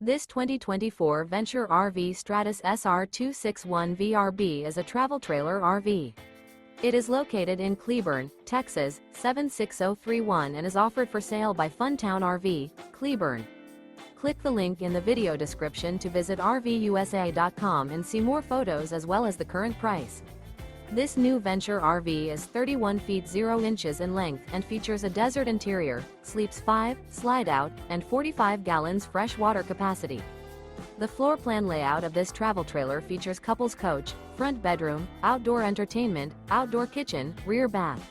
This 2024 Venture RV Stratus SR261VRB is a travel trailer RV. It is located in Cleburne, Texas, 76031 and is offered for sale by Funtown RV, Cleburne. Click the link in the video description to visit RVUSA.com and see more photos as well as the current price. This new Venture RV is 31 feet 0 inches in length and features a desert interior, sleeps 5, slide-out, and 45 gallons fresh water capacity. The floor plan layout of this travel trailer features couples coach, front bedroom, outdoor entertainment, outdoor kitchen, rear bath.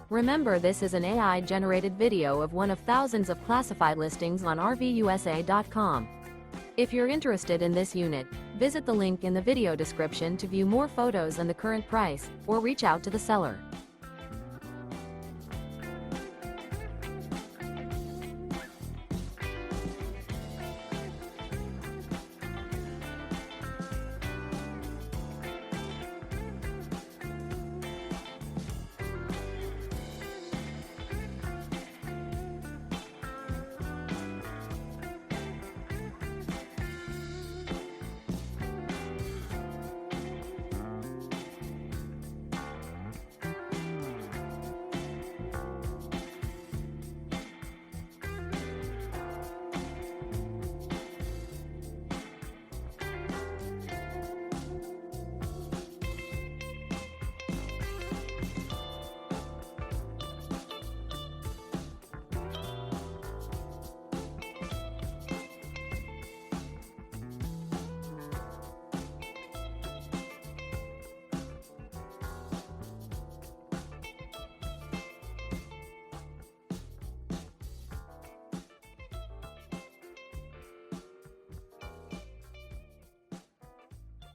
Remember, this is an AI-generated video of one of thousands of classified listings on RVUSA.com. If you're interested in this unit, visit the link in the video description to view more photos and the current price, or reach out to the seller.